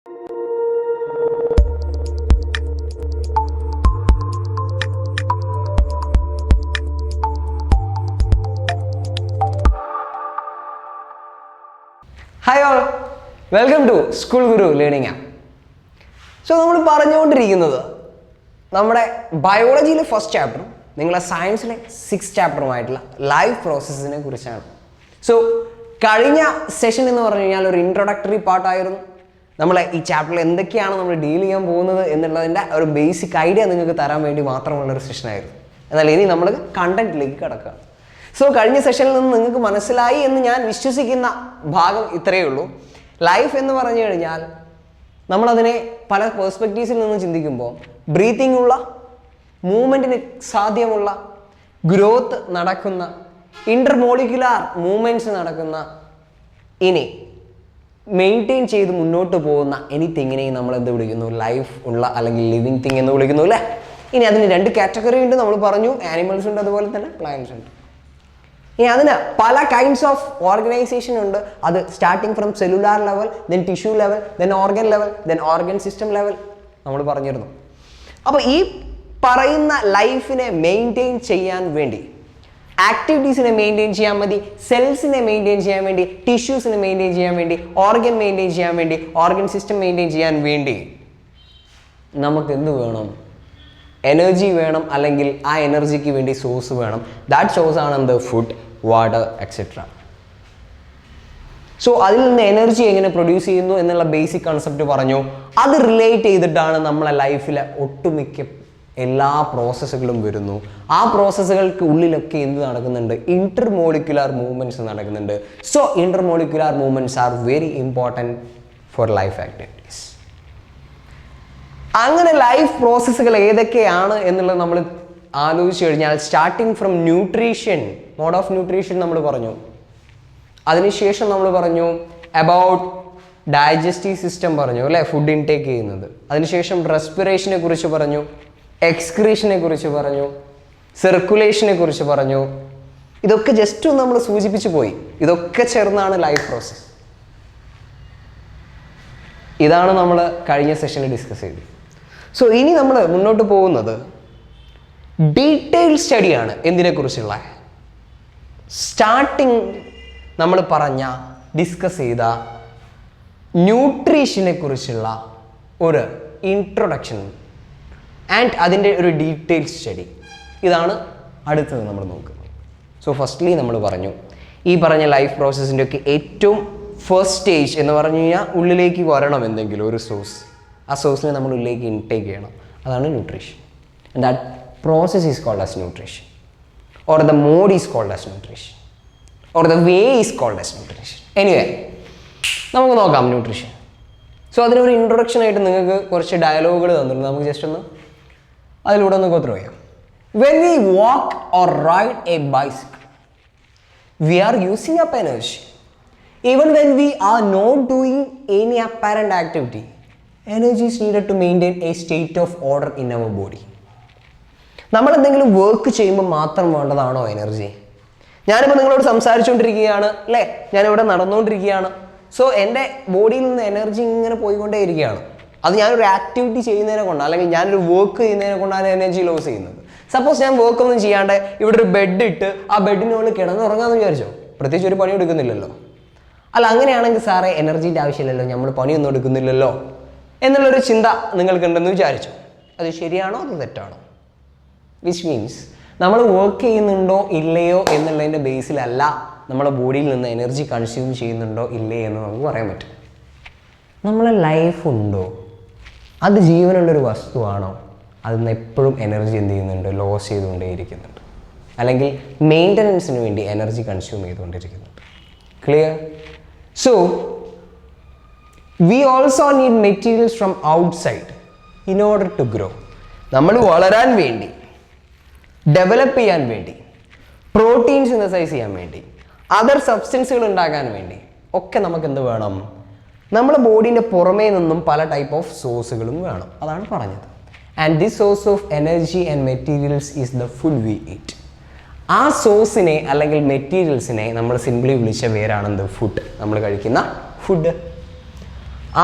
Hi all, welcome to School Guru learning app. So നമ്മൾ പറഞ്ഞുകൊണ്ടിരിക്കുന്നത് നമ്മുടെ ബയോളജിയിലെ ഫസ്റ്റ് ചാപ്റ്ററും നിങ്ങളെ സയൻസിലെ 6th ചാപ്റ്ററുമായിട്ടുള്ള ലൈഫ് പ്രോസസ്സിനെ കുറിച്ചാണ്. സോ കഴിഞ്ഞ സെഷൻ എന്ന് പറഞ്ഞു കഴിഞ്ഞാൽ ഒരു ഇൻട്രൊഡക്ടറി പാർട്ടായിരുന്നു. നമ്മളെ ഈ ചാപ്റ്ററിൽ എന്തൊക്കെയാണ് നമ്മൾ ഡീൽ ചെയ്യാൻ പോകുന്നത് എന്നുള്ളതിൻ്റെ ഒരു ബേസിക് ഐഡിയ നിങ്ങൾക്ക് തരാൻ വേണ്ടി മാത്രമുള്ളൊരു സെഷനായിരുന്നു. എന്നാൽ ഇനി നമ്മൾ കണ്ടന്റിലേക്ക് കിടക്കുക. സോ കഴിഞ്ഞ സെഷനിൽ നിന്ന് നിങ്ങൾക്ക് മനസ്സിലായി എന്ന് ഞാൻ വിശ്വസിക്കുന്ന ഭാഗം ഇത്രയേ ഉള്ളൂ. ലൈഫ് എന്ന് പറഞ്ഞു കഴിഞ്ഞാൽ നമ്മളതിനെ പല പേഴ്സ്പെക്റ്റീവ്സിൽ നിന്ന് ചിന്തിക്കുമ്പോൾ ബ്രീത്തിങ് ഉള്ള, മൂവ്മെൻറ്റിന് സാധ്യമുള്ള, ഗ്രോത്ത് നടക്കുന്ന, ഇൻ്റർമോളിക്കുലാർ മൂവ്മെൻറ്റ്സ് നടക്കുന്ന, ഇനി മെയിൻറ്റെയിൻ ചെയ്ത് മുന്നോട്ട് പോകുന്ന എനിത്തിങ്ങിനെയും നമ്മൾ എന്ത് വിളിക്കുന്നു? ലൈഫ് ഉള്ള അല്ലെങ്കിൽ ലിവിങ് തിങ് എന്ന് വിളിക്കുന്നു അല്ലേ. ഇനി അതിന് 2 കാറ്റഗറി ഉണ്ട്. നമ്മൾ പറഞ്ഞു ആനിമൽസ് ഉണ്ട്, അതുപോലെ തന്നെ പ്ലാന്റ്സ് ഉണ്ട്. ഇനി അതിന് പല കൈൻഡ്സ് ഓഫ് ഓർഗനൈസേഷൻ ഉണ്ട്. അത് starting from cellular level, then tissue level, then organ level, then organ system level നമ്മൾ പറഞ്ഞിരുന്നു. അപ്പോൾ ഈ പറയുന്ന ലൈഫിനെ മെയിൻറ്റെയിൻ ചെയ്യാൻ വേണ്ടി, ആക്ടിവിറ്റീസിനെ മെയിൻറ്റെയിൻ ചെയ്യാൻ മതി, സെൽസിനെ മെയിൻറ്റെയിൻ ചെയ്യാൻ വേണ്ടി, ടിഷ്യൂസിനെ മെയിൻറ്റെയിൻ ചെയ്യാൻ വേണ്ടി, ഓർഗൻ മെയിൻറ്റെയിൻ ചെയ്യാൻ വേണ്ടി, ഓർഗൻ സിസ്റ്റം മെയിൻറ്റെയിൻ ചെയ്യാൻ വേണ്ടി നമുക്ക് എന്ത് വേണം? എനർജി വേണം, അല്ലെങ്കിൽ ആ എനർജിക്ക് വേണ്ടി സോഴ്സ് വേണം. ദാറ്റ് സോഴ്സ് ആണ് എന്ത്? Food, water, etcetera. സോ അതിൽ നിന്ന് എനർജി എങ്ങനെ പ്രൊഡ്യൂസ് ചെയ്യുന്നു എന്നുള്ള ബേസിക് കൺസെപ്റ്റ് പറഞ്ഞു. അത് റിലേറ്റ് ചെയ്തിട്ടാണ് നമ്മളെ ലൈഫിലെ ഒട്ടുമിക്ക എല്ലാ പ്രോസസ്സുകളും വരുന്നു. ആ പ്രോസസ്സുകൾക്ക് ഉള്ളിലൊക്കെ എന്ത് നടക്കുന്നുണ്ട്? ഇന്റർമോളിക്കുലാർ മൂവ്മെന്റ്സ് നടക്കുന്നുണ്ട്. So intermolecular movements are very important for life activities. അങ്ങനെ ലൈഫ് പ്രോസസ്സുകൾ ഏതൊക്കെയാണ് എന്നുള്ളത് നമ്മൾ ആലോചിച്ച് കഴിഞ്ഞാൽ, starting from nutrition, mode of nutrition നമ്മൾ പറഞ്ഞു. അതിനുശേഷം നമ്മൾ പറഞ്ഞു അബൌട്ട് ഡൈജസ്റ്റീവ് സിസ്റ്റം പറഞ്ഞു അല്ലേ, ഫുഡ് ഇൻടേക്ക് ചെയ്യുന്നത്. അതിനുശേഷം റെസ്പിറേഷനെ കുറിച്ച് പറഞ്ഞു, എക്സ്ക്രീഷനെ കുറിച്ച് പറഞ്ഞു, സർക്കുലേഷനെ കുറിച്ച് പറഞ്ഞു. ഇതൊക്കെ ജസ്റ്റ് ഒന്ന് നമ്മൾ സൂചിപ്പിച്ചു പോയി. ഇതൊക്കെ ചേർന്നാണ് ലൈഫ് പ്രോസസ്സ്. ഇതാണ് നമ്മൾ കഴിഞ്ഞ സെഷനിൽ ഡിസ്കസ് ചെയ്തത്. സോ ഇനി നമ്മൾ മുന്നോട്ട് പോകുന്നത് ഡീറ്റെയിൽ സ്റ്റഡിയാണ്. എന്തിനെക്കുറിച്ചുള്ള? സ്റ്റാർട്ടിങ് നമ്മൾ പറഞ്ഞ ഡിസ്കസ് ചെയ്ത ന്യൂട്രീഷനെ കുറിച്ചുള്ള ഒരു ഇൻട്രൊഡക്ഷൻ ആൻഡ് അതിൻ്റെ ഒരു ഡീറ്റെയിൽ സ്റ്റഡി. ഇതാണ് അടുത്തത് നമ്മൾ നോക്കുന്നത്. സോ ഫസ്റ്റ്ലി നമ്മൾ പറഞ്ഞു ഈ പറഞ്ഞ ലൈഫ് പ്രോസസ്സിൻ്റെ ഒക്കെ ഏറ്റവും ഫസ്റ്റ് സ്റ്റേജ് എന്ന് പറഞ്ഞു കഴിഞ്ഞാൽ ഉള്ളിലേക്ക് വരണം എന്തെങ്കിലും ഒരു സോഴ്സ്. ആ സോഴ്സിനെ നമ്മൾ ഉള്ളിലേക്ക് ഇൻടേക്ക് ചെയ്യണം. അതാണ് nutrition. And that process is called as nutrition, or the mode is called as nutrition, or the way is called as nutrition. Anyway നമുക്ക് നോക്കാം ന്യൂട്രീഷൻ. സോ അതിനൊരു ഇൻട്രൊഡക്ഷൻ ആയിട്ട് നിങ്ങൾക്ക് കുറച്ച് ഡയലോഗുകൾ തന്നിട്ടുണ്ട്. നമുക്ക് ജസ്റ്റ് ഒന്ന് അതിലൂടെ ഒന്ന് ഗോ ത്രൂ ചെയ്യാം. When we walk or ride a bicycle, we are using up energy. Even when we are not doing any apparent activity, energy is needed to maintain a state of order in our body. നമ്മൾ എന്തെങ്കിലും work ചെയ്യുമ്പോൾ മാത്രം വേണ്ടതാണോ energy? ഞാനിപ്പോൾ നിങ്ങളോട് സംസാരിച്ചുകൊണ്ടിരിക്കുകയാണ് അല്ലേ, ഞാനിവിടെ നടന്നുകൊണ്ടിരിക്കുകയാണ്. So എൻ്റെ ബോഡിയിൽ നിന്ന് എനർജി ഇങ്ങനെ പോയിക്കൊണ്ടേ ഇരിക്കുകയാണ്. അത് ഞാനൊരു ആക്ടിവിറ്റി ചെയ്യുന്നതിനെ കൊണ്ടാണ്, അല്ലെങ്കിൽ ഞാനൊരു വർക്ക് ചെയ്യുന്നതിനെ കൊണ്ടാണ് എനർജി ലോസ് ചെയ്യുന്നത്. സപ്പോസ് ഞാൻ വർക്ക് ഒന്നും ചെയ്യാണ്ട് ഇവിടെ ഒരു ബെഡ് ഇട്ട് ആ ബെഡിനുള്ളിൽ കിടന്നുറങ്ങാമെന്ന് വിചാരിച്ചോ? പ്രത്യേകിച്ച് ഒരു പണി എടുക്കുന്നില്ലല്ലോ. അല്ല, അങ്ങനെയാണെങ്കിൽ സാറേ എനർജീൻ്റെ ആവശ്യമില്ലല്ലോ, നമ്മൾ പണിയൊന്നും എടുക്കുന്നില്ലല്ലോ എന്നുള്ളൊരു ചിന്ത നിങ്ങൾക്കുണ്ടെന്ന് വിചാരിച്ചു. അത് ശരിയാണോ അത് തെറ്റാണോ? വിച്ച് മീൻസ് നമ്മൾ വർക്ക് ചെയ്യുന്നുണ്ടോ ഇല്ലയോ എന്നുള്ളതിൻ്റെ ബേസിലല്ല നമ്മുടെ ബോഡിയിൽ നിന്ന് എനർജി കൺസ്യൂം ചെയ്യുന്നുണ്ടോ ഇല്ലേ എന്ന് നമുക്ക് പറയാൻ പറ്റും. നമ്മളെ ലൈഫ് ഉണ്ടോ, അത് ജീവനുള്ളൊരു വസ്തുവാണോ, അതിന്ന് എപ്പോഴും എനർജി എന്ത് ചെയ്യുന്നുണ്ട്? ലോസ് ചെയ്തുകൊണ്ടേയിരിക്കുന്നുണ്ട്, അല്ലെങ്കിൽ മെയിൻ്റനൻസിന് വേണ്ടി എനർജി കൺസ്യൂം ചെയ്തുകൊണ്ടിരിക്കുന്നുണ്ട്. Clear? So we also need materials from outside in order to grow. നമ്മൾ വളരാൻ വേണ്ടി, ഡെവലപ്പ് ചെയ്യാൻ വേണ്ടി, പ്രോട്ടീൻ സിന്തസൈസ് ചെയ്യാൻ വേണ്ടി, അതർ സബ്സ്റ്റൻസുകൾ ഉണ്ടാക്കാൻ വേണ്ടി ഒക്കെ നമുക്ക് എന്ത് വേണം? നമ്മുടെ ബോഡീൻ്റെ പുറമേ നിന്നും പല ടൈപ്പ് ഓഫ് സോഴ്സുകളും വേണം. അതാണ് പറഞ്ഞത്. And this source of energy and materials is the food we eat. ആ സോഴ്സിനെ അല്ലെങ്കിൽ മെറ്റീരിയൽസിനെ നമ്മൾ സിംപ്ലി വിളിച്ച പേരാണെന്ത്? ഫുഡ്. നമ്മൾ കഴിക്കുന്ന ഫുഡ്.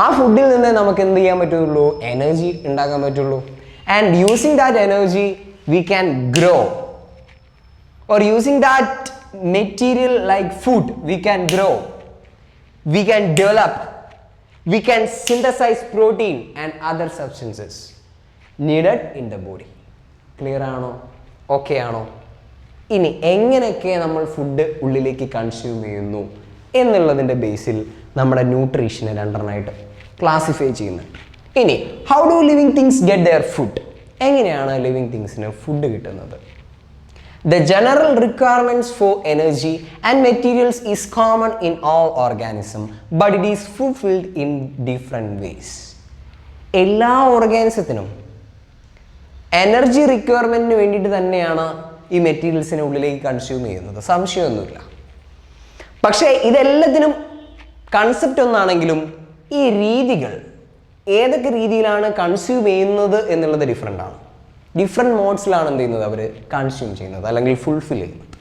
ആ ഫുഡിൽ നിന്ന് നമുക്ക് എന്ത് ചെയ്യാൻ പറ്റുള്ളൂ? എനർജി ഉണ്ടാക്കാൻ പറ്റുള്ളൂ. And using that energy we can grow, or using that material like food we can grow, we can develop, we can synthesize protein and other substances needed in the body. Clear ആണോ? Okay ആണോ? ഇനി എങ്ങനെയൊക്കെ നമ്മൾ food ഉള്ളിലേക്ക് consume ചെയ്യുന്നു എന്നുള്ളതിൻ്റെ ബേസിൽ നമ്മുടെ ന്യൂട്രീഷനെ രണ്ടെണ്ണമായിട്ട് classify ചെയ്യുന്നുണ്ട്. ഇനി how do living things get there food? എങ്ങനെയാണ് ലിവിങ് തിങ്സിന് ഫുഡ് കിട്ടുന്നത്? The general requirements for energy and materials is common in all organisms, but it is fulfilled in different ways. എല്ലാ ഓർഗാനിസത്തിനും energy റിക്വയർമെൻറ്റിന് വേണ്ടിയിട്ട് തന്നെയാണ് ഈ മെറ്റീരിയൽസിനെ ഉള്ളിലേക്ക് കൺസ്യൂം ചെയ്യുന്നത്, സംശയമൊന്നുമില്ല. പക്ഷേ ഇതെല്ലാത്തിനും കൺസെപ്റ്റ് ഒന്നാണെങ്കിലും ഈ രീതികൾ ഏതൊക്കെ രീതിയിലാണ് കൺസ്യൂം ചെയ്യുന്നത് എന്നുള്ളത് ഡിഫറെൻ്റ് ആണ്. ഡിഫറെൻറ്റ് മോഡ്സിലാണ് എന്ത് ചെയ്യുന്നത് അവർ കൺസ്യൂം ചെയ്യുന്നത് അല്ലെങ്കിൽ ഫുൾഫിൽ ചെയ്യുന്നത്.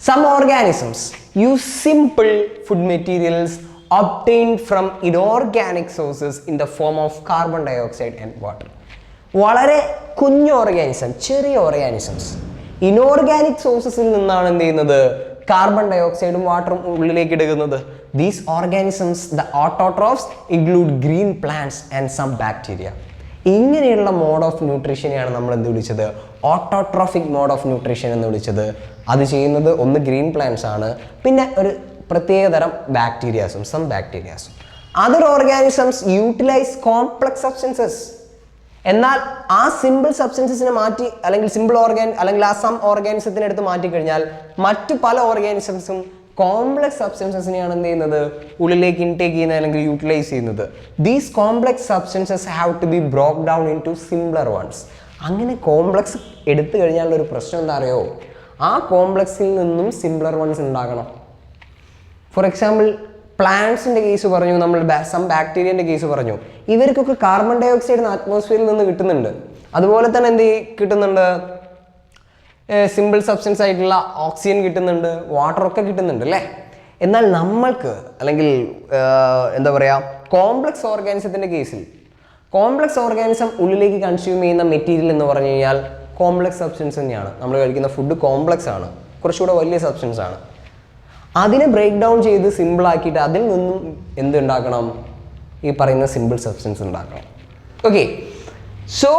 Some organisms use simple food materials obtained from inorganic sources in the form of carbon dioxide and water. വളരെ കുഞ്ഞു ഓർഗാനിസം, ചെറിയ ഓർഗാനിസംസ് ഇനോർഗാനിക് സോഴ്സസിൽ നിന്നാണ് എന്ത് ചെയ്യുന്നത്? കാർബൺ ഡയോക്സൈഡും വാട്ടറും ഉള്ളിലേക്ക് എടുക്കുന്നത്. These organisms the autotrophs include green plants and some bacteria. ഇങ്ങനെയുള്ള മോഡ് ഓഫ് ന്യൂട്രീഷനെയാണ് നമ്മൾ എന്ത് വിളിച്ചത്? ഓട്ടോട്രോഫിക് മോഡ് ഓഫ് ന്യൂട്രീഷൻ എന്ന് വിളിച്ചത്. അത് ചെയ്യുന്നത് ഒന്ന് ഗ്രീൻ പ്ലാന്റ്സ് ആണ്, പിന്നെ ഒരു പ്രത്യേകതരം ബാക്ടീരിയാസും, സം ബാക്ടീരിയാസും. Other organisms utilise complex substances. എന്നാൽ ആ സിമ്പിൾ സബ്സ്റ്റൻസസിനെ മാറ്റി അല്ലെങ്കിൽ സിമ്പിൾ അല്ലെങ്കിൽ ആ സം ഓർഗാനിസത്തിനെ എടുത്ത് മാറ്റിക്കഴിഞ്ഞാൽ മറ്റു പല ഓർഗാനിസംസും കോംപ്ലക്സ് സബ്സ്റ്റൻസസിനെയാണ് എന്ത് ചെയ്യുന്നത്? ഉള്ളിലേക്ക് ഇൻടേക്ക് ചെയ്യുന്നത് അല്ലെങ്കിൽ യൂട്ടിലൈസ് ചെയ്യുന്നത്. These complex substances have to be broke down into simpler ones. അങ്ങനെ കോംപ്ലക്സ് എടുത്തു കഴിഞ്ഞാൽ ഒരു പ്രശ്നം എന്താ അറിയോ? ആ കോംപ്ലക്സിൽ നിന്നും സിംപ്ലർ വൺസ് ഉണ്ടാകണം. ഫോർ എക്സാമ്പിൾ പ്ലാന്റ്സിൻ്റെ കേസ് പറഞ്ഞു, നമ്മൾ സം ബാക്ടീരിയൻ്റെ കേസ് പറഞ്ഞു. ഇവർക്കൊക്കെ കാർബൺ ഡയോക്സൈഡ് അറ്റ്മോസ്ഫിയറിൽ നിന്ന് കിട്ടുന്നുണ്ട്. അതുപോലെ തന്നെ എന്ത് കിട്ടുന്നുണ്ട്? സിമ്പിൾ സബ്സ്റ്റൻസ് ആയിട്ടുള്ള ഓക്സിജൻ കിട്ടുന്നുണ്ട്, വാട്ടറൊക്കെ കിട്ടുന്നുണ്ട് അല്ലേ? എന്നാൽ നമ്മൾക്ക് അല്ലെങ്കിൽ എന്താ പറയുക, കോംപ്ലക്സ് ഓർഗാനിസത്തിൻ്റെ കേസിൽ കോംപ്ലക്സ് ഓർഗാനിസം ഉള്ളിലേക്ക് കൺസ്യൂം ചെയ്യുന്ന മെറ്റീരിയൽ എന്ന് പറഞ്ഞു കഴിഞ്ഞാൽ കോംപ്ലക്സ് സബ്സ്റ്റൻസ് തന്നെയാണ്. നമ്മൾ കഴിക്കുന്ന ഫുഡ് കോംപ്ലക്സ് ആണ്, കുറച്ചുകൂടെ വലിയ സബ്സ്റ്റൻസ് ആണ്. അതിനെ ബ്രേക്ക് ഡൗൺ ചെയ്ത് സിമ്പിൾ ആക്കിയിട്ട് അതിൽ നിന്നും എന്തുണ്ടാക്കണം? ഈ പറയുന്ന സിമ്പിൾ സബ്സ്റ്റൻസ് ഉണ്ടാക്കണം. Okay, so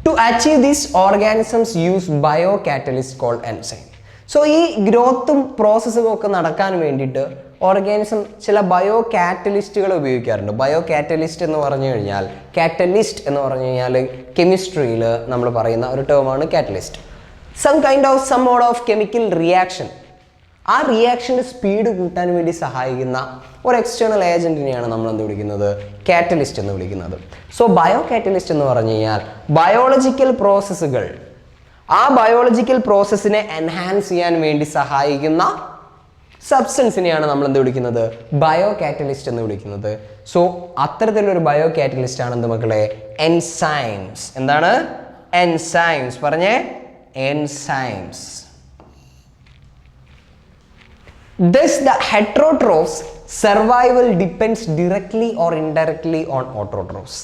to achieve this organisms use biocatalyst called enzyme. So ഈ ഗ്രോത്തും പ്രോസസ്സും ഒക്കെ നടക്കാൻ വേണ്ടിയിട്ട് ഓർഗാനിസം ചില ബയോ കാറ്റലിസ്റ്റുകൾ ഉപയോഗിക്കാറുണ്ട്. ബയോ കാറ്റലിസ്റ്റ് എന്ന് പറഞ്ഞു കഴിഞ്ഞാൽ, കാറ്റലിസ്റ്റ് എന്ന് പറഞ്ഞു കഴിഞ്ഞാൽ കെമിസ്ട്രിയിൽ നമ്മൾ പറയുന്ന ഒരു ടേമാണ് catalyst. Some mode of chemical reaction, ആ റിയാക്ഷൻ്റെ സ്പീഡ് കൂട്ടാൻ വേണ്ടി സഹായിക്കുന്ന ഒരു എക്സ്റ്റേണൽ ഏജൻറ്റിനെയാണ് നമ്മൾ എന്ത് വിളിക്കുന്നത്? കാറ്റലിസ്റ്റ് എന്ന് വിളിക്കുന്നത്. സോ ബയോ കാറ്റലിസ്റ്റ് എന്ന് പറഞ്ഞു കഴിഞ്ഞാൽ ബയോളജിക്കൽ പ്രോസസ്സുകൾ, ആ ബയോളജിക്കൽ പ്രോസസ്സിനെ എൻഹാൻസ് ചെയ്യാൻ വേണ്ടി സഹായിക്കുന്ന സബ്സ്റ്റൻസിനെയാണ് നമ്മൾ എന്ത് വിളിക്കുന്നത്? ബയോ കാറ്റലിസ്റ്റ് എന്ന് വിളിക്കുന്നത്. സോ അത്തരത്തിലൊരു ബയോ കാറ്റലിസ്റ്റ് ആണ് എന്ത് മക്കളെ? എൻസൈംസ്. എന്താണ്? എൻസൈംസ്. പറഞ്ഞേ, enzymes. Thus, the heterotrophs' survival depends directly or indirectly on autotrophs.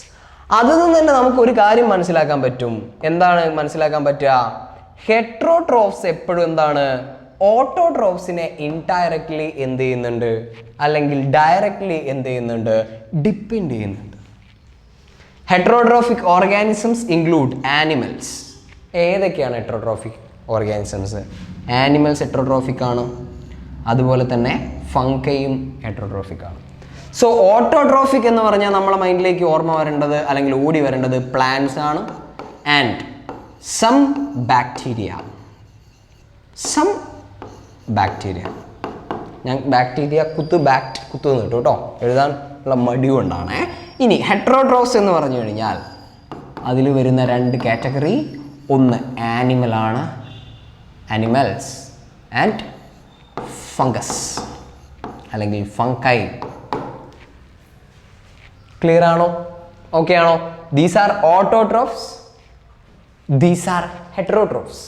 അതിൽ നിന്ന് തന്നെ നമുക്ക് ഒരു കാര്യം മനസ്സിലാക്കാൻ പറ്റും. എന്താണ് മനസ്സിലാക്കാൻ പറ്റുക? ഹെട്രോട്രോഫ്സ് എപ്പോഴും എന്താണ്? ഓട്ടോട്രോഫ്സിനെ ഇൻഡയറക്ട്ലി എന്ത് ചെയ്യുന്നുണ്ട് അല്ലെങ്കിൽ ഡയറക്ട്ലി എന്ത് ചെയ്യുന്നുണ്ട്? ഡിപ്പെൻഡ് ചെയ്യുന്നുണ്ട്. Heterotrophic organisms include animals. ഏതൊക്കെയാണ് ഹെട്രോട്രോഫിക് ഓർഗാനിസംസ്? ആനിമൽസ് ഹെട്രോട്രോഫിക് ആണ്, അതുപോലെ തന്നെ ഫംഗയും ഹെട്രോട്രോഫിക് ആണ്. സോ ഓട്ടോട്രോഫിക് എന്ന് പറഞ്ഞാൽ നമ്മളെ മൈൻഡിലേക്ക് ഓർമ്മ വരേണ്ടത് അല്ലെങ്കിൽ ഓടി വരേണ്ടത് പ്ലാന്റ്സ് ആണ് and some bacteria. Some bacteria, ഞാൻ ബാക്ടീരിയ കുത്തു എന്ന് കിട്ടും കേട്ടോ, എഴുതാൻ ഉള്ള മടി കൊണ്ടാണ്. ഇനി ഹെട്രോട്രോഫ്സ് എന്ന് പറഞ്ഞു കഴിഞ്ഞാൽ അതിൽ വരുന്ന രണ്ട് കാറ്റഗറി, ഒന്ന് ആനിമലാണ്, ആനിമൽസ്, ആൻഡ് ഫംഗസ് അല്ലെങ്കിൽ ഫംഗൈ. ക്ലിയർ ആണോ? ഓക്കെ ആണോ? These are autotrophs, these are heterotrophs.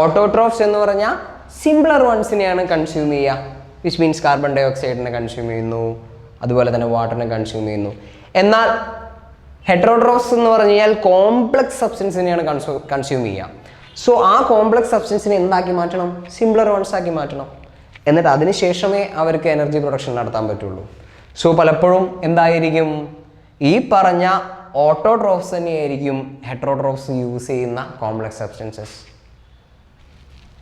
Autotrophs എന്ന് പറഞ്ഞാൽ സിംപ്ലർ വൺസിനെയാണ് കൺസ്യൂം ചെയ്യുക, വിച്ച് മീൻസ് കാർബൺ ഡൈ ഓക്സൈഡിനെ കൺസ്യൂം ചെയ്യുന്നു, അതുപോലെ തന്നെ വാട്ടറിനെ കൺസ്യൂം ചെയ്യുന്നു. എന്നാൽ ഹെറ്ററോട്രോഫ്സ് എന്ന് പറഞ്ഞു കഴിഞ്ഞാൽ കോംപ്ലക്സ് സബ്സ്റ്റൻസിനെയാണ് കൺസ്യൂം ചെയ്യുക. സോ ആ കോംപ്ലക്സ് സബ്സ്റ്റൻസിനെ എന്താക്കി മാറ്റണം? സിംപ്ലർ വൺസ് ആക്കി മാറ്റണം. എന്നിട്ട് അതിന് ശേഷമേ അവർക്ക് എനർജി പ്രൊഡക്ഷൻ നടത്താൻ പറ്റുള്ളൂ. സോ പലപ്പോഴും എന്തായിരിക്കും, ഈ പറഞ്ഞ ഓട്ടോട്രോഫ്സ് തന്നെയായിരിക്കും ഹെറ്ററോട്രോഫ്സ് യൂസ് ചെയ്യുന്ന കോംപ്ലക്സ് സബ്സ്റ്റൻസസ്.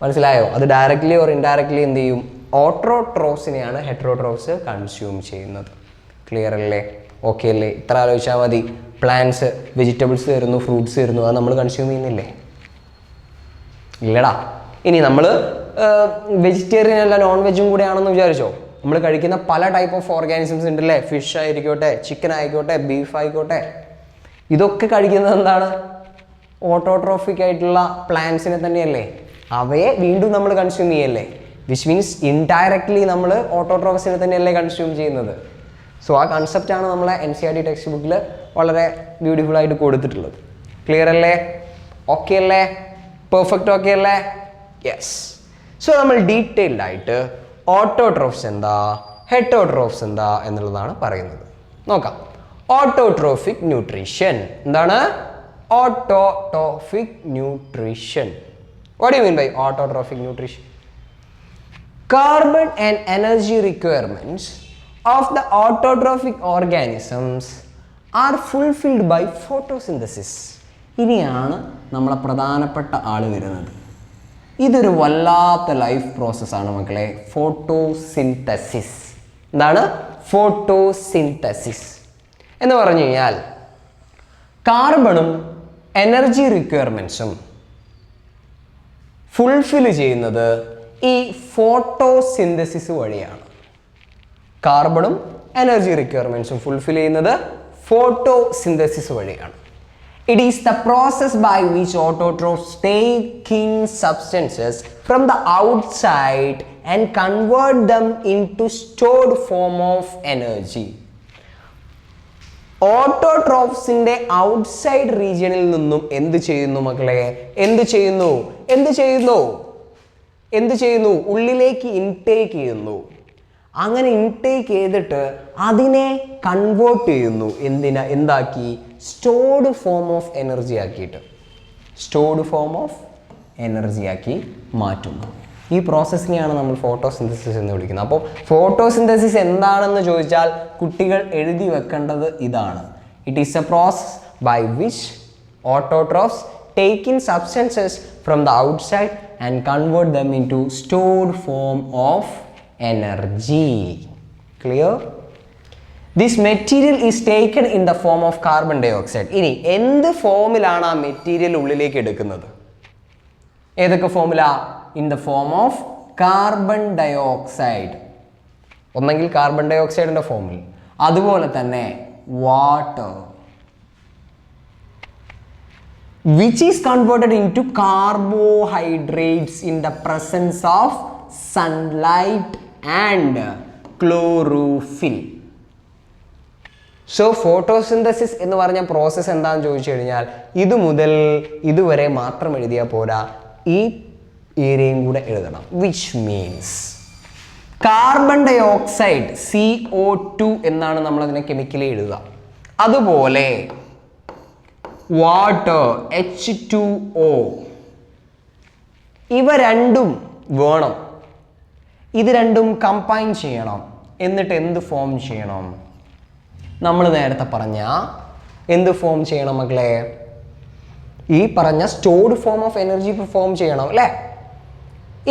മനസ്സിലായോ? അത് ഡയറക്റ്റ്ലി ഓർ ഇൻഡയറക്റ്റ്ലി എന്ത് ചെയ്യും? ഓട്ടോട്രോഫ്സിനെയാണ് ഹെറ്ററോട്രോഫ്സ് കൺസ്യൂം ചെയ്യുന്നത്. ക്ലിയർ അല്ലേ? ഓക്കെ അല്ലേ? ഇത്ര ആലോചിച്ചാൽ മതി. പ്ലാന്റ്സ് വെജിറ്റബിൾസ് തരുന്നു, ഫ്രൂട്ട്സ് തരുന്നു, അത് നമ്മൾ കൺസ്യൂം ചെയ്യുന്നില്ലേ? ഇല്ലടാ. ഇനി നമ്മൾ വെജിറ്റേറിയൻ അല്ല നോൺ വെജും കൂടെ ആണെന്ന് വിചാരിച്ചോ, നമ്മൾ കഴിക്കുന്ന പല ടൈപ്പ് ഓഫ് ഓർഗാനിസംസ് ഉണ്ടല്ലേ, ഫിഷ് ആയിരിക്കോട്ടെ, ചിക്കൻ ആയിക്കോട്ടെ, ബീഫ് ആയിക്കോട്ടെ, ഇതൊക്കെ കഴിക്കുന്നത് എന്താണ്? ഓട്ടോട്രോഫിക് ആയിട്ടുള്ള പ്ലാന്റ്സിനെ തന്നെയല്ലേ? അവയെ വീണ്ടും നമ്മൾ കൺസ്യൂം ചെയ്യല്ലേ? വിച്ച് മീൻസ് ഇൻഡയറക്ട്ലി നമ്മൾ ഓട്ടോട്രോഫ്സിനെ തന്നെയല്ലേ കൺസ്യൂം ചെയ്യുന്നത്. സോ ആ കൺസെപ്റ്റാണ് നമ്മളെ NCERT ടെക്സ്റ്റ് ബുക്കിൽ വളരെ ബ്യൂട്ടിഫുൾ ആയിട്ട് കൊടുത്തിട്ടുള്ളത്. ക്ലിയർ അല്ലേ? ഓക്കെ അല്ലേ? പെർഫെക്റ്റ് ഓക്കെ അല്ലേ? യെസ്. സോ നമ്മൾ ഡീറ്റെയിൽഡ് ആയിട്ട് ഓട്ടോട്രോഫ്സ് എന്താ, ഹെറ്ററോട്രോഫ്സ് എന്താ എന്നുള്ളതാണ് പറയുന്നത്. നോക്കാം. ഓട്ടോട്രോഫിക് ന്യൂട്രീഷൻ എന്താണ്? Autotrophic nutrition. What do you mean by autotrophic nutrition? Carbon and energy requirements of the autotrophic organisms are fulfilled by photosynthesis. ഇനിയാണ് നമ്മളെ പ്രധാനപ്പെട്ട ആൾ വരുന്നത്. ഇതൊരു വല്ലാത്ത ലൈഫ് പ്രോസസ്സാണ് മക്കളെ. ഫോട്ടോസിന്തസിസ്. എന്താണ്? ഫോട്ടോസിന്തസിസ് എന്ന് പറഞ്ഞു കഴിഞ്ഞാൽ കാർബണും എനർജി റിക്വയർമെൻറ്റ്സും ഫുൾഫിൽ ചെയ്യുന്നത് ഈ ഫോട്ടോസിന്തസിസ് വഴിയാണ്. കാർബണും എനർജി റിക്വയർമെൻറ്റ്സും ഫുൾഫിൽ ചെയ്യുന്നത് ഫോട്ടോസിന്തസിസ് വഴിയാണ്. It is the process by which autotrophs take in substances from the outside and convert them into stored form of energy. ഓട്ടോട്രോഫ്സിന്റെ ഔട്ട്സൈഡ് റീജിയനിൽ നിന്നും എന്ത് ചെയ്യുന്നു മക്കളെ? എന്ത് ചെയ്യുന്നു? ഉള്ളിലേക്ക് ഇൻടേക്ക് ചെയ്യുന്നു. അങ്ങനെ ഇൻടേക്ക് ചെയ്തിട്ട് അതിനെ കൺവേർട്ട് ചെയ്യുന്നു. എന്താക്കി? സ്റ്റോർഡ് ഫോം ഓഫ് എനർജി ആക്കിയിട്ട്. സ്റ്റോർഡ് ഫോം ഓഫ് എനർജി ആക്കി മാറ്റുന്നു. ഈ പ്രോസസ്സിനെയാണ് നമ്മൾ ഫോട്ടോസിന്തസിസ് എന്ന് വിളിക്കുന്നത്. അപ്പോൾ ഫോട്ടോസിന്തസിസ് എന്താണെന്ന് ചോദിച്ചാൽ കുട്ടികൾ എഴുതി വെക്കേണ്ടത് ഇതാണ്. It is a process by which autotrophs take in substances from the outside and convert them into stored form of energy. Clear? This material is taken in the form of carbon dioxide. ഇനി എന്ത് ഫോമിലാണ് ആ material ഉള്ളിലേക്ക് എടുക്കുന്നത്? ഏതൊക്കെ ഫോമിലാ? In the form of carbon dioxide. ഒന്നെങ്കിൽ carbon ഡയോക്സൈഡിന്റെ ഫോമിൽ, അതുപോലെ തന്നെ water, which is converted into carbohydrates in the presence of sunlight and chlorophyll. So photosynthesis എന്ന് പറഞ്ഞ പ്രോസസ്സ് എന്താണെന്ന് ചോദിച്ചു കഴിഞ്ഞാൽ ഇത് മുതൽ ഇതുവരെ മാത്രം എഴുതിയാൽ പോരാ, ഈ ഏരിയയും കൂടെ എഴുതണം. Which means carbon dioxide CO2 എന്നാണ് നമ്മളതിനെ കെമിക്കലി എഴുതുക. അതുപോലെ വാട്ടർ H2O, ഇവ രണ്ടും വേണം. ഇത് രണ്ടും കമ്പൈൻ ചെയ്യണം. എന്നിട്ട് എന്ത് ഫോം ചെയ്യണം? നമ്മൾ നേരത്തെ പറഞ്ഞ എന്ത് ഫോം ചെയ്യണം മക്കളെ? ഈ പറഞ്ഞ stored form of energy form ചെയ്യണം അല്ലേ?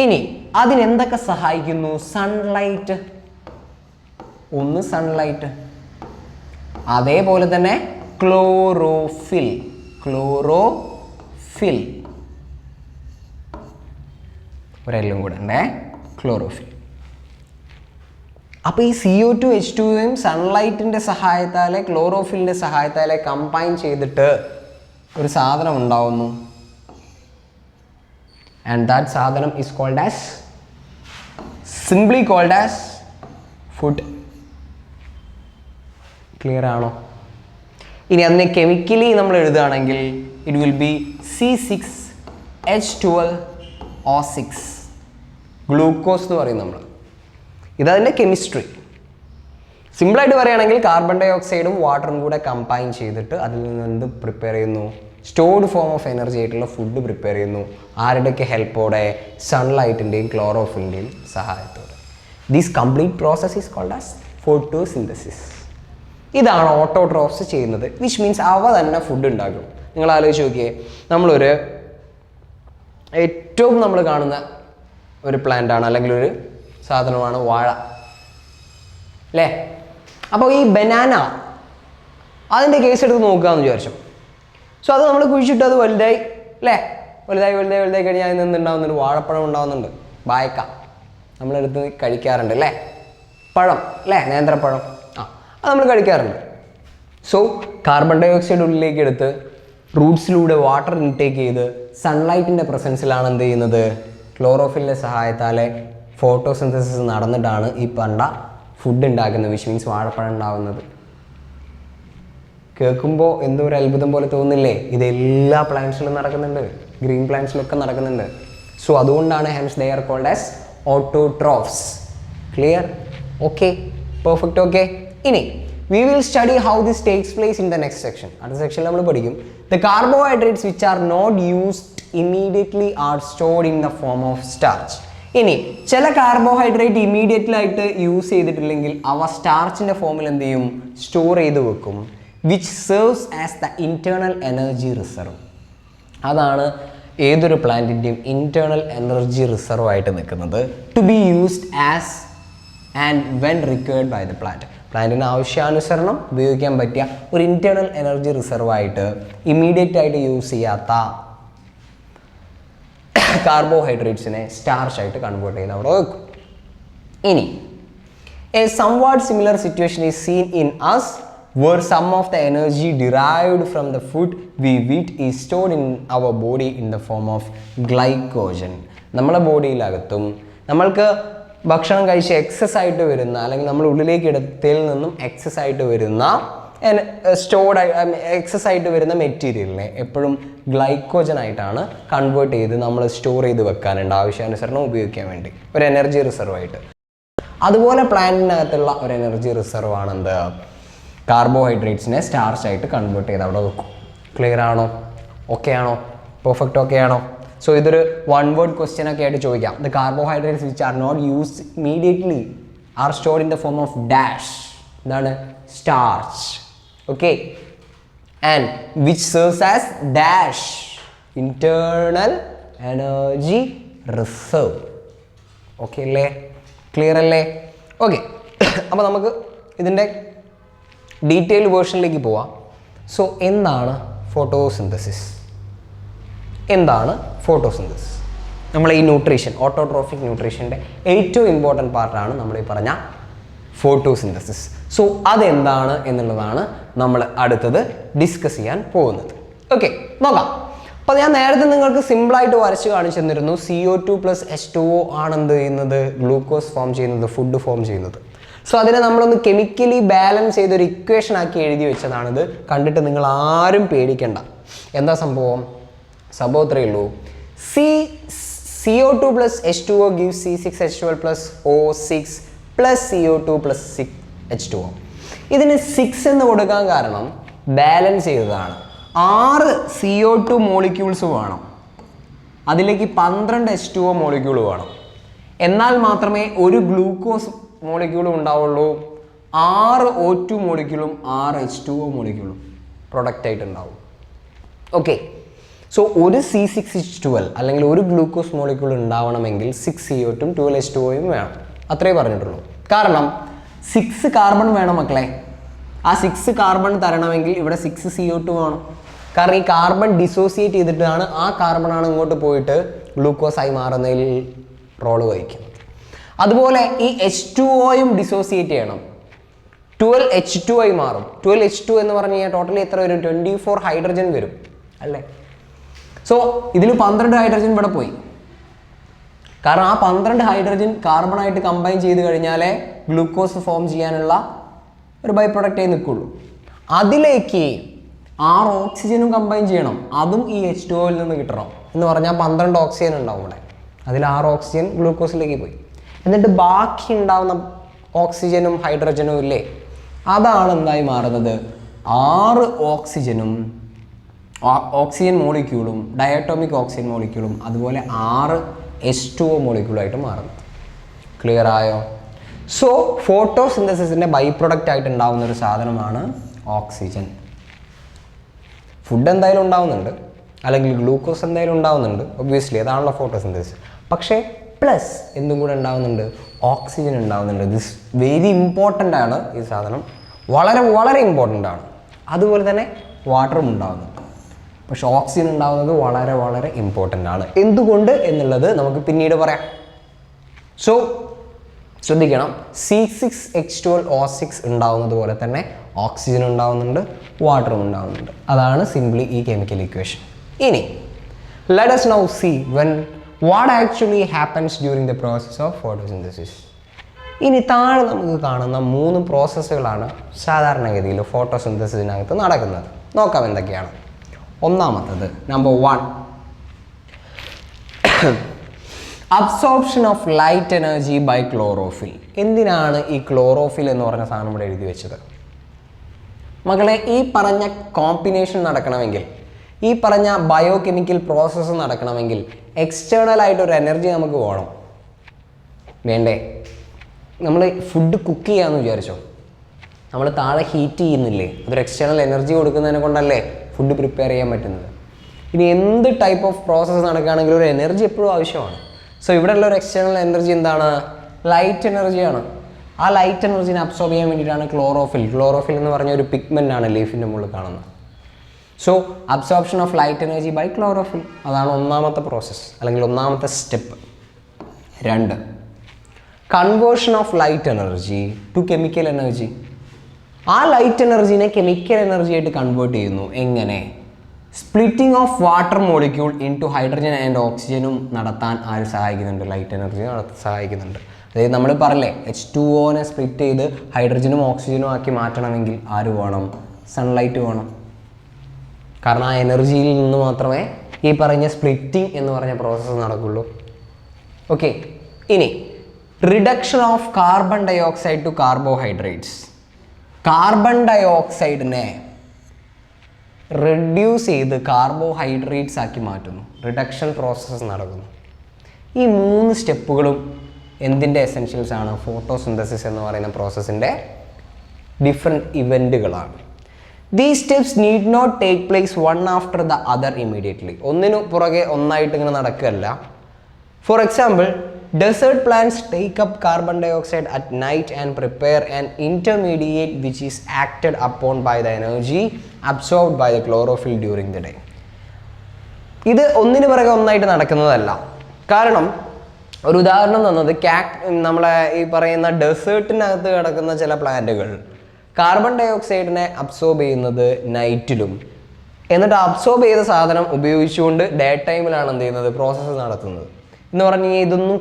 ഇനി അതിനെന്തൊക്കെ സഹായിക്കുന്നു? സൺലൈറ്റ്, ഒന്ന് സൺലൈറ്റ്, അതേപോലെ തന്നെ ക്ലോറോഫിൽ. ഒരെല്ലാം കൂടെ ഉണ്ടേ, ക്ലോറോഫിൽ. അപ്പോൾ ഈ CO2 H2യും സൺലൈറ്റിൻ്റെ സഹായത്താലെ ക്ലോറോഫിലിൻ്റെ സഹായത്താലെ കമ്പൈൻ ചെയ്തിട്ട് ഒരു സാധനം ഉണ്ടാവുന്നു. ആൻഡ് ദാറ്റ് സാധനം is called as, simply called as food. Clear ആണോ? ഇനി അതിനെ കെമിക്കലി നമ്മൾ എഴുതുകയാണെങ്കിൽ it will be C6H12O6, glucose എന്ന് പറയും നമ്മൾ. ഇതതിൻ്റെ കെമിസ്ട്രി. സിമ്പിളായിട്ട് പറയുകയാണെങ്കിൽ കാർബൺ ഡൈ ഓക്സൈഡും വാട്ടറും കൂടെ കമ്പൈൻ ചെയ്തിട്ട് അതിൽ നിന്ന് എന്ത് പ്രിപ്പയർ ചെയ്യുന്നു? സ്റ്റോർഡ് ഫോം ഓഫ് എനർജി ആയിട്ടുള്ള ഫുഡ് പ്രിപ്പയർ ചെയ്യുന്നു. ആരുടെയൊക്കെ ഹെൽപ്പോടെ? സൺലൈറ്റിൻ്റെയും ക്ലോറോഫിലിൻ്റെയും സഹായത്തോടെ. These complete process is called as photosynthesis. ഇതാണ് ഓട്ടോട്രോഫ്സ് ചെയ്യുന്നത്. വിച്ച് മീൻസ് അവ തന്നെ ഫുഡ് ഉണ്ടാക്കും. നിങ്ങൾ ആലോചിച്ച് നോക്കിയേ, നമ്മളൊരു ഏറ്റവും നമ്മൾ കാണുന്ന ഒരു പ്ലാന്റാണ് അല്ലെങ്കിൽ ഒരു സാധനമാണ് വാഴ അല്ലേ? അപ്പോൾ ഈ ബനാന അതിൻ്റെ കേസ് എടുത്ത് നോക്കുകയെന്ന് വിചാരിച്ചു. സോ അത് നമ്മൾ കുഴിച്ചിട്ട് അത് വലുതായി അല്ലേ? വലുതായി കഴിഞ്ഞാൽ അതിൽ നിന്നുണ്ടാവുന്നുണ്ട് വാഴപ്പഴം ഉണ്ടാവുന്നുണ്ട്. വായക്ക നമ്മളെടുത്ത് കഴിക്കാറുണ്ട് അല്ലേ? പഴം അല്ലേ? നേന്ത്രപ്പഴം അത് നമ്മൾ കഴിക്കാറുണ്ട്. സോ കാർബൺ ഡൈ ഓക്സൈഡ് ഉള്ളിലേക്ക് എടുത്ത് റൂട്ട്സിലൂടെ വാട്ടർ ഇൻടേക്ക് ചെയ്ത് സൺലൈറ്റിൻ്റെ പ്രസൻസിലാണ് എന്ത് ചെയ്യുന്നത്? ക്ലോറോഫിലിൻ്റെ സഹായത്താലെ ഫോട്ടോസിന്തസിസ് നടന്നിട്ടാണ് ഈ പണ്ട ഫുഡ് ഉണ്ടാക്കുന്നത്. വിച്ച് മീൻസ് വാഴപ്പഴം ഉണ്ടാവുന്നത്. കേൾക്കുമ്പോൾ എന്തോ ഒരു അത്ഭുതം പോലെ തോന്നില്ലേ? ഇതെല്ലാ പ്ലാന്റ്സിലും നടക്കുന്നുണ്ട്, ഗ്രീൻ പ്ലാന്റ്സിലൊക്കെ നടക്കുന്നുണ്ട്. സോ അതുകൊണ്ടാണ് hence they are called as autotrophs. Clear? Okay, perfect. Okay, ഇനി we will study how this takes place in the next section. അടുത്ത സെക്ഷനിൽ നമ്മൾ പഠിക്കും the carbohydrates which are not used immediately are stored in the form of starch. ഇനി ചില carbohydrate immediately ആയിട്ട് use ചെയ്തിട്ടില്ലെങ്കിൽ അവ സ്റ്റാർച്ചിൻ്റെ ഫോമിൽ എന്ത് ചെയ്യും? സ്റ്റോർ ചെയ്ത് വെക്കും. Which serves as the internal energy reserve. അതാണ് ഏതൊരു പ്ലാന്റിൻ്റെയും ഇൻറ്റേർണൽ എനർജി റിസർവ് ആയിട്ട് നിൽക്കുന്നത്. To be used as and when required by the plant. പ്ലാന്റിന് ആവശ്യാനുസരണം ഉപയോഗിക്കാൻ പറ്റിയ ഒരു ഇൻറ്റേർണൽ എനർജി റിസർവ് ആയിട്ട് ഇമ്മീഡിയറ്റ് ആയിട്ട് യൂസ് ചെയ്യാത്ത കാർബോഹൈഡ്രേറ്റ്സിനെ സ്റ്റാർച്ച് ആയിട്ട് കൺവേർട്ട് ചെയ്ത് അവിടെ വെക്കും. ഇനി a somewhat similar situation is seen in us where some of the energy derived from the food we eat is stored in our body in the form of glycogen. നമ്മളെ ബോഡിയിലകത്തും നമ്മൾക്ക് ഭക്ഷണം കഴിച്ച് excess ആയിട്ട് വരുന്ന അല്ലെങ്കിൽ നമ്മൾ ഉള്ളിലേക്ക് എടുത്തതിൽ നിന്നും എക്സസ് ആയിട്ട് വരുന്ന സ്റ്റോർഡ് എക്സസ് ആയിട്ട് വരുന്ന മെറ്റീരിയലിനെ എപ്പോഴും ഗ്ലൈക്കോജൻ ആയിട്ടാണ് കൺവേർട്ട് ചെയ്ത് നമ്മൾ സ്റ്റോർ ചെയ്ത് വെക്കാനുണ്ട് ആവശ്യാനുസരണം ഉപയോഗിക്കാൻ വേണ്ടി, ഒരു എനർജി റിസർവ് ആയിട്ട്. അതുപോലെ പ്ലാന്റിനകത്തുള്ള ഒരു എനർജി റിസർവ് ആണ് എന്ത്? കാർബോഹൈഡ്രേറ്റ്സിനെ സ്റ്റാർച്ച് ആയിട്ട് കൺവേർട്ട് ചെയ്ത് അവിടെ വെക്കും. ക്ലിയർ ആണോ? ഓക്കെ ആണോ? പെർഫെക്റ്റ് ഓക്കെ ആണോ? സോ ഇതൊരു വൺ വേർഡ് ക്വസ്റ്റ്യൻ ഒക്കെ ആയിട്ട് ചോദിക്കാം. The carbohydrates which are not used immediately are stored in the form of dash. എന്താണ്? Starch. Okay, and which serves as dash internal energy reserve. Okay അല്ലേ? Clear അല്ലേ? Okay, അപ്പോൾ നമുക്ക് ഇതിൻ്റെ ഡീറ്റെയിൽ വേർഷനിലേക്ക് പോവാം. സോ എന്താണ് ഫോട്ടോസിന്തസിസ്? എന്താണ് ഫോട്ടോസിന്തസിസ്? നമ്മൾ ഈ ന്യൂട്രീഷൻ, ഓട്ടോട്രോഫിക് ന്യൂട്രീഷൻ്റെ ഏറ്റവും ഇമ്പോർട്ടൻറ്റ് പാർട്ടാണ് നമ്മൾ ഈ പറഞ്ഞ ഫോട്ടോസിന്തസിസ്. സോ അതെന്താണ് എന്നുള്ളതാണ് നമ്മൾ അടുത്തത് ഡിസ്കസ് ചെയ്യാൻ പോകുന്നത്. ഓക്കെ, നോക്കാം. അപ്പോൾ ഞാൻ നേരത്തെ നിങ്ങൾക്ക് സിമ്പിളായിട്ട് വരച്ച് കാണിച്ചു തന്നിരുന്നു. CO2 + H2O ആണ് എന്ത് ചെയ്യുന്നത്? ഗ്ലൂക്കോസ് ഫോം ചെയ്യുന്നത്, ഫുഡ് ഫോം ചെയ്യുന്നത്. സോ അതിനെ നമ്മളൊന്ന് കെമിക്കലി ബാലൻസ് ചെയ്തൊരു ഇക്വേഷൻ ആക്കി എഴുതി വെച്ചതാണിത്. കണ്ടിട്ട് നിങ്ങൾ ആരും പേടിക്കണ്ട. എന്താ സംഭവം? സംഭവം ഇത്രയേ ഉള്ളൂ. CO2 + H2O gives C6H12 + O6 + CO2 + 6H2O. ഇതിന് 6 എന്ന് കൊടുക്കാൻ കാരണം ബാലൻസ് ചെയ്തതാണ്. 6 CO2 മോളിക്യൂൾസ് വേണം, അതിലേക്ക് 12 H2O മോളിക്യൂൾ വേണം. എന്നാൽ മാത്രമേ ഒരു ഗ്ലൂക്കോസ് മോളിക്യൂളും ഉണ്ടാവുള്ളൂ. 6 O2 മോളിക്യൂളും 6 H2O മോളിക്യൂളും പ്രൊഡക്റ്റ് ആയിട്ട് ഉണ്ടാവും. ഓക്കെ, സോ ഒരു C6H12 അല്ലെങ്കിൽ ഒരു ഗ്ലൂക്കോസ് മോളിക്യൂൾ ഉണ്ടാവണമെങ്കിൽ 6 CO2 12 H2Oയും വേണം. അത്രേ പറഞ്ഞിട്ടുള്ളൂ. കാരണം 6 കാർബൺ വേണം മക്കളെ. ആ 6 കാർബൺ തരണമെങ്കിൽ ഇവിടെ 6 CO2 വേണം. കാരണം ഈ കാർബൺ ഡിസോസിയേറ്റ് ചെയ്തിട്ടാണ് ആ കാർബണാണ് ഇങ്ങോട്ട് പോയിട്ട് ഗ്ലൂക്കോസായി മാറുന്നതിൽ റോള് വഹിക്കുന്നത്. അതുപോലെ ഈ H2Oയും ഡിസോസിയേറ്റ് ചെയ്യണം. 12 H2 ആയി മാറും. 12 H2 എന്ന് പറഞ്ഞു കഴിഞ്ഞാൽ ടോട്ടലി എത്ര വരും? 24 ഹൈഡ്രജൻ വരും അല്ലേ? സോ ഇതിൽ 12 ഹൈഡ്രജൻ ഇവിടെ പോയി. കാരണം ആ 12 ഹൈഡ്രജൻ കാർബണായിട്ട് കമ്പൈൻ ചെയ്ത് കഴിഞ്ഞാലേ ഗ്ലൂക്കോസ് ഫോം ചെയ്യാനുള്ള ഒരു ബൈ പ്രൊഡക്റ്റായി നിൽക്കുള്ളൂ. അതിലേക്ക് 6 ഓക്സിജനും കമ്പൈൻ ചെയ്യണം. അതും ഈ H2Oയിൽ നിന്ന് കിട്ടണം. എന്ന് പറഞ്ഞാൽ 12 ഓക്സിജൻ ഉണ്ടാവും ഇവിടെ. അതിൽ 6 ഓക്സിജൻ ഗ്ലൂക്കോസിലേക്ക് പോയി. എന്നിട്ട് ബാക്കി ഉണ്ടാവുന്ന ഓക്സിജനും ഹൈഡ്രജനും ഇല്ലേ, അതാണ് എന്തായി മാറുന്നത് 6 ഓക്സിജൻ മോളിക്യൂളും ഡയറ്റോമിക് ഓക്സിജൻ മോളിക്യൂളും അതുപോലെ 6 H2O മോളിക്യൂളായിട്ട് മാറുന്നു. ക്ലിയർ ആയോ? സോ ഫോട്ടോസിന്തസിസിൻ്റെ ബൈ പ്രൊഡക്റ്റ് ആയിട്ട് ഉണ്ടാകുന്ന ഒരു സാധനമാണ് ഓക്സിജൻ. ഫുഡ് എന്തായാലും ഉണ്ടാവുന്നുണ്ട്, അല്ലെങ്കിൽ ഗ്ലൂക്കോസ് എന്തായാലും ഉണ്ടാവുന്നുണ്ട്, ഒബ്വിയസ്ലി അതാണല്ലോ ഫോട്ടോസിന്തസിസ്. പക്ഷേ പ്ലസ് എന്തും കൂടെ ഉണ്ടാവുന്നുണ്ട്, ഓക്സിജൻ ഉണ്ടാവുന്നുണ്ട്. ദിസ് വെരി ഇമ്പോർട്ടൻ്റ് ആണ് ഈ സാധനം, വളരെ വളരെ ഇമ്പോർട്ടൻ്റ് ആണ്. അതുപോലെ തന്നെ വാട്ടറും ഉണ്ടാവുന്നുണ്ട്. പക്ഷെ ഓക്സിജൻ ഉണ്ടാവുന്നത് വളരെ വളരെ ഇമ്പോർട്ടൻ്റ് ആണ്. എന്തുകൊണ്ട് എന്നുള്ളത് നമുക്ക് പിന്നീട് പറയാം. സോ ശ്രദ്ധിക്കണം, C6H12O6 ഉണ്ടാവുന്നത് പോലെ തന്നെ ഓക്സിജൻ ഉണ്ടാവുന്നുണ്ട്, വാട്ടറും ഉണ്ടാവുന്നുണ്ട്. അതാണ് സിംപ്ലി ഈ കെമിക്കൽ ഇക്വേഷൻ. ഇനി let us now see what actually happens during the process of photosynthesis. ഇനി താഴെ നമുക്ക് കാണുന്ന 3 പ്രോസസ്സുകളാണ് സാധാരണഗതിയിൽ ഫോട്ടോസിന്തസിസിനകത്ത് നടക്കുന്നത്. നോക്കാം എന്തൊക്കെയാണ്. ഒന്നാമത്തത് number 1, absorption of light energy by chlorophyll. എന്തിനാണ് ഈ ക്ലോറോഫിൽ എന്ന് പറഞ്ഞ സാധനം ഇവിടെ എഴുതി വെച്ചത്? മക്കളെ, ഈ പറഞ്ഞ കോമ്പിനേഷൻ നടക്കണമെങ്കിൽ, ഈ പറഞ്ഞ ബയോ കെമിക്കൽ പ്രോസസ്സ് നടക്കണമെങ്കിൽ എക്സ്റ്റേണൽ ആയിട്ടൊരു എനർജി നമുക്ക് വേണം. വേണ്ടേ? നമ്മൾ ഫുഡ് കുക്ക് ചെയ്യാമെന്ന് വിചാരിച്ചോ, നമ്മൾ താഴെ ഹീറ്റ് ചെയ്യുന്നില്ലേ, അതൊരു എക്സ്റ്റേണൽ എനർജി കൊടുക്കുന്നതിനെ കൊണ്ടല്ലേ ഫുഡ് പ്രിപ്പയർ ചെയ്യാൻ പറ്റുന്നത്. ഇനി എന്ത് ടൈപ്പ് ഓഫ് പ്രോസസ്സ് നടക്കുകയാണെങ്കിലും ഒരു എനർജി എപ്പോഴും ആവശ്യമാണ്. സോ ഇവിടെയുള്ള ഒരു എക്സ്റ്റേണൽ എനർജി എന്താണ്? ലൈറ്റ് എനർജിയാണ്. ആ ലൈറ്റ് എനർജിനെ അബ്സോർബ് ചെയ്യാൻ വേണ്ടിയിട്ടാണ് ക്ലോറോഫിൽ എന്ന് പറഞ്ഞ ഒരു പിഗ്മെൻ്റ് ആണ് ലീഫിൻ്റെ മുകളിൽ കാണുന്നത്. So absorption of light energy by chlorophyll, അതാണ് ഒന്നാമത്തെ പ്രോസസ്സ് അല്ലെങ്കിൽ ഒന്നാമത്തെ step. 2, conversion of light energy to chemical energy. ആ ലൈറ്റ് എനർജീനെ കെമിക്കൽ എനർജി ആയിട്ട് കൺവേർട്ട് ചെയ്യുന്നു. എങ്ങനെ? Splitting of water molecule into hydrogen and ഓക്സിജനും നടത്താൻ ആര് സഹായിക്കുന്നുണ്ട്? ലൈറ്റ് എനർജി സഹായിക്കുന്നുണ്ട്. അതായത് നമ്മൾ പറയില്ലേ, H2Oനെ സ്പ്ലിറ്റ് ചെയ്ത് ഹൈഡ്രജനും ഓക്സിജനും ആക്കി മാറ്റണമെങ്കിൽ ആര് വേണം? സൺലൈറ്റ് വേണം. കാരണം ആ എനർജിയിൽ നിന്ന് മാത്രമേ ഈ പറഞ്ഞ സ്പ്ലിറ്റിംഗ് എന്ന് പറഞ്ഞ പ്രോസസ്സ് നടക്കുള്ളൂ. ഓക്കെ, ഇനി reduction of carbon dioxide to carbohydrates. Carbon ഡയോക്സൈഡിനെ റെഡ്യൂസ് ചെയ്ത് കാർബോഹൈഡ്രേറ്റ്സ് ആക്കി മാറ്റുന്നു. റിഡക്ഷൻ പ്രോസസ്സ് നടക്കുന്നു. ഈ 3 സ്റ്റെപ്പുകളും എന്തിൻ്റെ എസെൻഷ്യൽസ് ആണ്? ഫോട്ടോസിന്തസിസ് എന്ന് പറയുന്ന പ്രോസസ്സിൻ്റെ ഡിഫറെൻറ്റ് ഇവൻറ്റുകളാണ്. These steps need not take place one after the other immediately. ഒന്നിനു പുറകെ ഒന്നായിട്ട് ഇങ്ങനെ നടക്കുകയല്ല. For example, desert plants take up carbon dioxide at night and prepare an intermediate which is acted upon by the energy absorbed by the chlorophyll during the day. ഇത് ഒന്നിനു പുറകെ ഒന്നായിട്ട് നടക്കുന്നതല്ല. കാരണം ഒരു ഉദാഹരണം തന്നത് നമ്മളെ ഈ പറയുന്ന ഡെസേർട്ടിനകത്ത് കിടക്കുന്ന ചില പ്ലാന്റുകൾ കാർബൺ ഡയോക്സൈഡിനെ അബ്സോർബ് ചെയ്യുന്നത് നൈറ്റിലും, എന്നിട്ട് അബ്സോർബ് ചെയ്ത സാധനം ഉപയോഗിച്ചുകൊണ്ട് ഡേ ടൈമിലാണ് എന്ത് ചെയ്യുന്നത്? പ്രോസസ്സ് നടത്തുന്നത്. എന്ന് പറഞ്ഞു കഴിഞ്ഞാൽ ഇതൊന്നും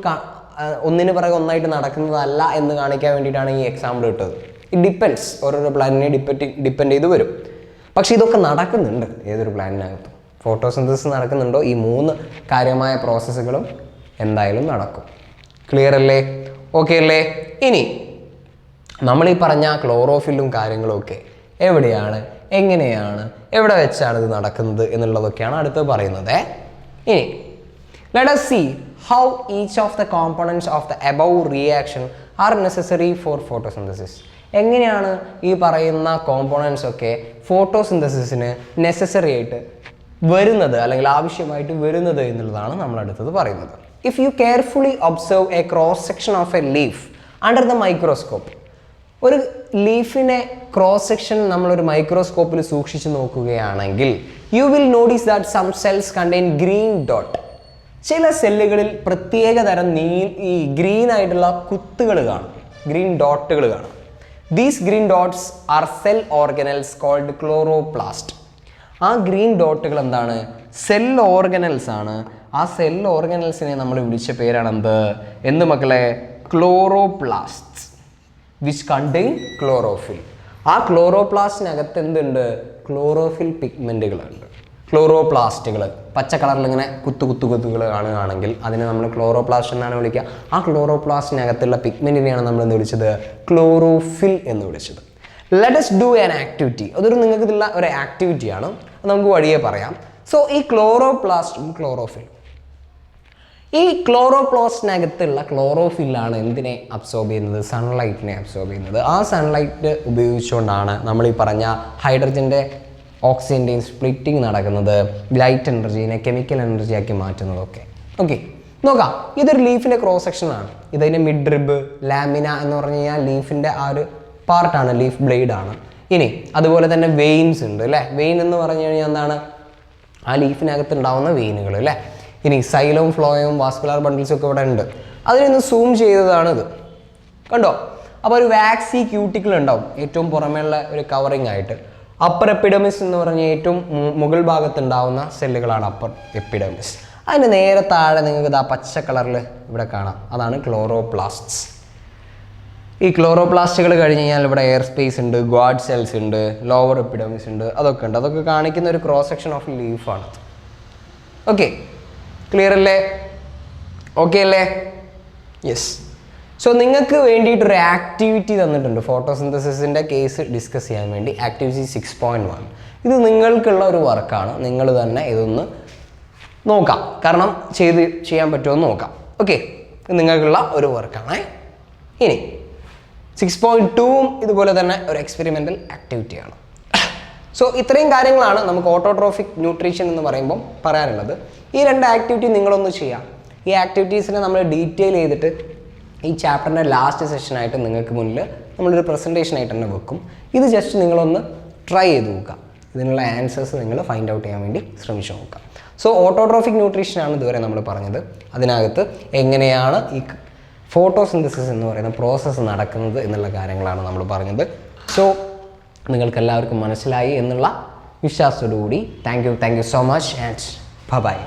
ഒന്നിന് പിറകെ ഒന്നായിട്ട് നടക്കുന്നതല്ല എന്ന് കാണിക്കാൻ വേണ്ടിയിട്ടാണ് ഈ എക്സാമ്പിൾ ഇട്ടത്. ഇറ്റ് ഡിപ്പെൻഡ്സ്, ഓരോരോ പ്ലാനിനെ ഡിപ്പെൻഡ് ചെയ്ത് വരും. പക്ഷെ ഇതൊക്കെ നടക്കുന്നുണ്ട് ഏതൊരു പ്ലാനിനകത്തും. ഫോട്ടോസിന്തസിസ് നടക്കുന്നുണ്ടോ? ഈ 3 കാര്യമായ പ്രോസസ്സുകളും എന്തായാലും നടക്കും. ക്ലിയർ അല്ലേ? ഓക്കെ അല്ലേ? ഇനി നമ്മളീ പറഞ്ഞ ക്ലോറോഫില്ലും കാര്യങ്ങളും ഒക്കെ എവിടെയാണ്, എങ്ങനെയാണ്, എവിടെ വെച്ചാണ് ഇത് നടക്കുന്നത് എന്നുള്ളതൊക്കെയാണ് അടുത്ത് പറയുന്നത്. ഇനി let us see how each of the components of the above reaction are necessary for photosynthesis. എങ്ങനെയാണ് ഈ പറയുന്ന കോമ്പോണൻസ് ഒക്കെ ഫോട്ടോസിന്തസിസിന് നെസസറി ആയിട്ട് വരുന്നത് അല്ലെങ്കിൽ ആവശ്യമായിട്ട് വരുന്നത് എന്നുള്ളതാണ് നമ്മൾ അടുത്തത് പറയുന്നത്. If you carefully observe a cross section of a leaf under the microscope, ഒരു ലീഫിനെ ക്രോസ് സെക്ഷൻ നമ്മളൊരു മൈക്രോസ്കോപ്പിൽ സൂക്ഷിച്ച് നോക്കുകയാണെങ്കിൽ you will notice that some cells contain green dot. ചില സെല്ലുകളിൽ പ്രത്യേക തരം ഈ ഗ്രീൻ ആയിട്ടുള്ള കുത്തുകൾ കാണും, ഗ്രീൻ ഡോട്ടുകൾ കാണും. These green dots are cell organelles called chloroplast. ആ ഗ്രീൻ ഡോട്ടുകൾ എന്താണ്? സെൽ ഓർഗനൽസ് ആണ്. ആ സെൽ ഓർഗനൽസിനെ നമ്മൾ വിളിച്ച പേരാണ് എന്ത് മക്കളെ? ക്ലോറോപ്ലാസ്റ്റ്സ് വിച്ച് കണ്ടെയ്ൻ ക്ലോറോഫിൽ. ആ ക്ലോറോപ്ലാസ്റ്റിനകത്ത് എന്തുണ്ട്? ക്ലോറോഫിൽ പിഗ്മെൻറ്റുകളുണ്ട്. ക്ലോറോപ്ലാസ്റ്റുകൾ പച്ച കളറിൽ ഇങ്ങനെ കുത്തുകൾ കാണുകയാണെങ്കിൽ അതിനെ നമ്മൾ ക്ലോറോപ്ലാസ്റ്റ് എന്നാണ് വിളിക്കുക. ആ ക്ലോറോപ്ലാസ്റ്റിനകത്തുള്ള പിഗ്മെൻറ്റിനെയാണ് നമ്മൾ എന്ന് വിളിച്ചത്? ക്ലോറോഫിൽ എന്ന് വിളിച്ചത്. Let us do an activity. അതൊരു നിങ്ങൾക്ക് ഇതിലുള്ള ഒരു ആക്ടിവിറ്റിയാണ്, നമുക്ക് വഴിയെ പറയാം. സോ ഈ ക്ലോറോപ്ലാസ്റ്റും ക്ലോറോഫിൽ, ഈ ക്ലോറോപ്ലാസ്റ്റിനകത്തുള്ള ക്ലോറോഫില്ലാണ് എന്തിനെ അബ്സോർബ് ചെയ്യുന്നത്? സൺലൈറ്റിനെ അബ്സോർബ് ചെയ്യുന്നത്. ആ സൺലൈറ്റ് ഉപയോഗിച്ചുകൊണ്ടാണ് നമ്മൾ ഈ പറഞ്ഞ ഹൈഡ്രജൻ്റെ ഓക്സിജൻ്റെയും സ്പ്ലിറ്റിംഗ് നടക്കുന്നത്, ലൈറ്റ് എനർജീനെ കെമിക്കൽ എനർജി ആക്കി മാറ്റുന്നതൊക്കെ. ഓക്കെ, നോക്കാം. ഇതൊരു ലീഫിൻ്റെ ക്രോസ് സെക്ഷനാണ്. ഇതിൻ്റെ മിഡ് റിബ്, ലാമിന എന്ന് പറഞ്ഞു കഴിഞ്ഞാൽ ലീഫിൻ്റെ ആ ഒരു പാർട്ടാണ്, ലീഫ് ബ്ലേഡ് ആണ്. ഇനി അതുപോലെ തന്നെ വെയിൻസ് ഉണ്ട് അല്ലേ. വെയിൻ എന്ന് പറഞ്ഞു കഴിഞ്ഞാൽ എന്താണ്? ആ ലീഫിനകത്ത് ഉണ്ടാവുന്ന വെയിനുകൾ അല്ലേ. ഇനി സൈലവും ഫ്ലോയും വാസ്കുലാർ ബണ്ടിൽസും ഒക്കെ ഇവിടെ ഉണ്ട്. അതിനൊന്ന് സൂം ചെയ്തതാണ് ഇത്, കണ്ടോ? അപ്പോൾ ഒരു വാക്സി ക്യൂട്ടിക്കിൾ ഉണ്ടാവും ഏറ്റവും പുറമേയുള്ള ഒരു കവറിങ് ആയിട്ട്. അപ്പർ എപ്പിഡമിസ് എന്ന് പറഞ്ഞാൽ ഏറ്റവും മുകൾ ഭാഗത്തുണ്ടാവുന്ന സെല്ലുകളാണ് അപ്പർ എപ്പിഡമിസ്. അതിന് നേരെ താഴെ നിങ്ങൾക്ക് ഇതാ പച്ച കളറിൽ ഇവിടെ കാണാം, അതാണ് ക്ലോറോപ്ലാസ്റ്റ്സ്. ഈ ക്ലോറോപ്ലാസ്റ്റുകൾ കഴിഞ്ഞ് കഴിഞ്ഞാൽ ഇവിടെ എയർ സ്പേസ് ഉണ്ട്, ഗോഡ് സെൽസ് ഉണ്ട്, ലോവർ എപ്പിഡമിസ് ഉണ്ട്, അതൊക്കെ ഉണ്ട്. അതൊക്കെ കാണിക്കുന്ന ഒരു ക്രോസ് സെക്ഷൻ ഓഫ് ലീഫാണ്. ഓക്കെ, ക്ലിയർ അല്ലേ? ഓക്കെ അല്ലേ? യെസ്. സോ നിങ്ങൾക്ക് വേണ്ടിയിട്ടൊരു ആക്ടിവിറ്റി തന്നിട്ടുണ്ട് ഫോട്ടോസിന്തസിസിൻ്റെ കേസ് ഡിസ്കസ് ചെയ്യാൻ വേണ്ടി. ആക്ടിവിറ്റി 6.1 ഇത് നിങ്ങൾക്കുള്ള ഒരു വർക്കാണ്. നിങ്ങൾ തന്നെ ഇതൊന്ന് നോക്കാം, കാരണം ചെയ്യാൻ പറ്റുമോ എന്ന് നോക്കാം. ഓക്കെ, നിങ്ങൾക്കുള്ള ഒരു വർക്കാണ്. ഇനി 6.2 ഇതുപോലെ തന്നെ ഒരു എക്സ്പെരിമെൻ്റൽ ആക്ടിവിറ്റിയാണ്. സോ ഇത്രയും കാര്യങ്ങളാണ് നമുക്ക് ഓട്ടോട്രോഫിക് ന്യൂട്രീഷൻ എന്ന് പറയുമ്പോൾ പറയാനുള്ളത്. ഈ 2 ആക്ടിവിറ്റി നിങ്ങളൊന്ന് ചെയ്യാം. ഈ ആക്ടിവിറ്റീസിനെ നമ്മൾ ഡീറ്റെയിൽ ചെയ്തിട്ട് ഈ ചാപ്റ്ററിൻ്റെ ലാസ്റ്റ് സെഷനായിട്ട് നിങ്ങൾക്ക് മുന്നിൽ നമ്മളൊരു പ്രസൻറ്റേഷനായിട്ട് തന്നെ വെക്കും. ഇത് ജസ്റ്റ് നിങ്ങളൊന്ന് ട്രൈ ചെയ്ത് നോക്കുക. ഇതിനുള്ള ആൻസേഴ്സ് നിങ്ങൾ ഫൈൻഡ് ഔട്ട് ചെയ്യാൻ വേണ്ടി ശ്രമിച്ചു നോക്കുക. സോ ഓട്ടോട്രോഫിക് ന്യൂട്രീഷനാണ് ഇതുവരെ നമ്മൾ പറഞ്ഞത്. അതിനകത്ത് എങ്ങനെയാണ് ഈ ഫോട്ടോസിന്തസിസ് എന്ന് പറയുന്ന പ്രോസസ്സ് നടക്കുന്നത് എന്നുള്ള കാര്യങ്ങളാണ് നമ്മൾ പറഞ്ഞത്. സോ നിങ്ങൾക്ക് എല്ലാവർക്കും മനസ്സിലായി എന്നുള്ള വിശ്വാസത്തോടു കൂടി thank you so much and by.